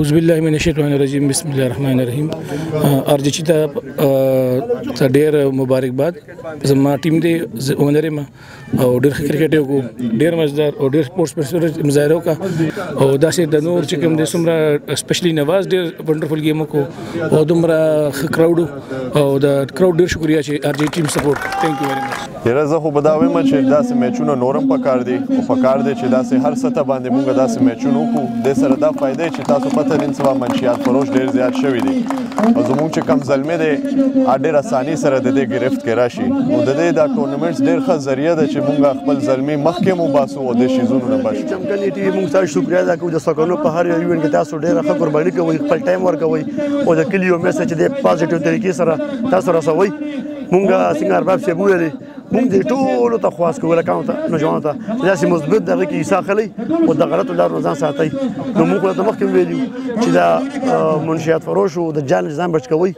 أعوذ بالله من الشيطان الرجيم بسم الله الرحمن الرحيم ارجی ته ډیر مبارکباد زما ټیم دی اونر ما او ډیر کرکټ یو ډیر مزدار او ډیر سپورتس پرسنل مظاهره وکا او داسې د نور چې کوم د سمره سپیشلی نواز ډیر وندرفل گیم کو او دومره کراود او د کراود ډیر شکریا چې ارجی ټیم سپورت ثانک یو ویری مچ یره زه خو بداوي ما چې داسې میچونه نورم پکار دي او پکار دي چې داسې هر سطح باندې موږ داسې میچونه وکړو د سره دا فائدې چې تاسو پته نن سبا منشيات فروش ډیر زیات شوی دي او زموږ چې کم زلمه دي ډیر اساني سره د دې گرفت کې راشي نو د دې دا ټورنمنټس ډیر ښه ذریعہ ده چې موږ خپل زلمي مخکې مو باسو او د شیزونو نه بچ چمکني ټي موږ تاسو شکریا ادا کوو د سکانو په هر یو کې تاسو ډیر ښه قرباني کوي خپل ټایم ورکوي او د کلیو میسج د پازیټیو طریقې سره تاسو راسوي موږ څنګه ارباب شه بوله موږ د ټولو ته خواست کوو لکه ته نوجوان ته داسې مثبت دغه کې حصہ خلی او د غلطو لارو ځان ساتي نو موږ ته مخکې ویلو چې دا منشيات فروش او د جال ځان بچ کوي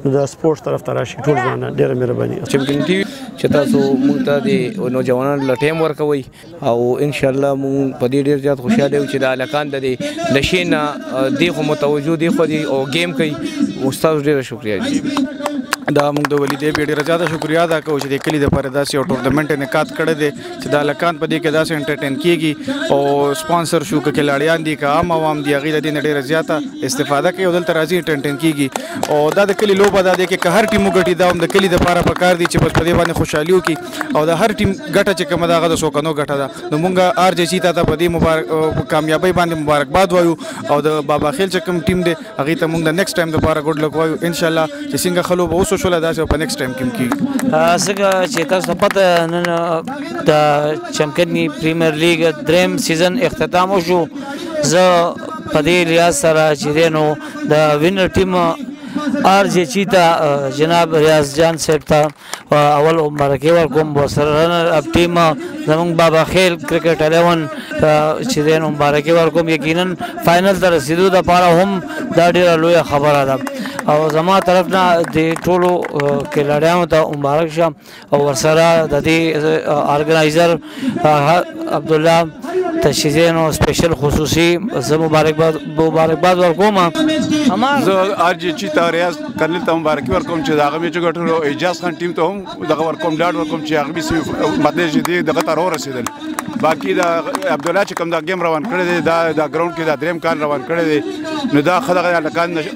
نو د سپورتس طرف ته راشي ټول ځان ډیره مهرباني چمکن ټي وي چې تاسو موږ ته د نوجوانانو له ټیم ورکوي او ان شاء الله موږ په دې ډیر زیات خوشاله یو چې د الکان د نشې نه دی خو متوجه دي خو دی او گیم کوي استاد ډیره شکریا دي دا موږ د ولیدې په ډیره زیاته شکریا ادا کوو چې د کلی د پرداسي او ټورنمنت انعقاد کړی دی چې د الکان په دې کې داسې انټرټین کیږي او سپانسر شو کې کلاړیان دي که عام عوام دي هغه د دې ډیره زیاته استفاده کوي او دلته راځي انټرټین کیږي او دا د کلی لوبه ده کې که هر ټیم وګټي دا هم د کلی د لپاره پکار دي چې په دې باندې خوشحالي وکړي او د هر ټیم ګټه چې کومه ده هغه د سوکنو ګټه ده نو موږ ار جی ته په دې مبارک کامیابی باندې مبارکباد وایو او د بابا خیل چې کوم ټیم دی هغه ته موږ د نیکسټ ټایم لپاره ګډ لک وایو ان شاء الله چې څنګه خلو به اوسو شول داسې په نیکسټ ټایم کې کیږي څنګه چې تاسو پته نن د چمپیونی پریمیر لیګ دریم سیزن اختتام وشو زه په دې ریاض سره چې دینو د وینر ټیم ار جی چیتا جناب ریاض جان صاحب ته اول مبارکي ورکوم ورسره رنر اپ ټیم زمونږ بابا خیل کرکټ 11 چې دینو مبارکي ورکوم یقینا فائنل ته رسیدو د لپاره هم دا ډیره لویه خبره ده او زما طرف نه د ټولو کلاډیانو ته مبارک شه او ورسره د دې ارګنایزر عبد الله تشیزینو سپیشل خصوصي زه مبارکباد ورکوم زه ار جی چیتا ریاض کرنل ته مبارکي ورکوم چې دغه میچ ګټلو اعجاز خان ټیم ته هم دغه ورکوم ډاډ ورکوم چې هغه به مطلب چې دغه تر ورسېدل باقي دا عبد الله چې کوم دا گیم روان کړی دی دا ګراوند کې دا دریم کال روان کړی دی نو دا خلک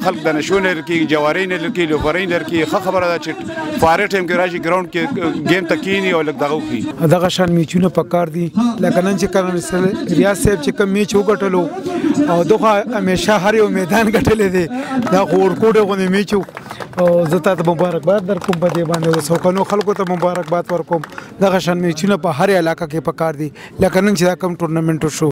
خلک د نشونه لري جواري نه لري لوفرین لري خبره ده چې فاره ټیم کې راشي ګراوند کې گیم تکینی او لګ دغه کوي دغه شان میچونه پکار دي لکه نن چې کوم ریاض صاحب چې کوم میچ وګټلو او دغه همیشه هر یو میدان ګټلې دي دا ورکوټه غو میچ او زه ته مبارکباد در کوم په دې باندې سوکانو خلکو ته مبارکباد ورکوم دغه شان میچونه په هر علاقه کې پکار دي لکه نن چې دا کوم ټورنمنت شو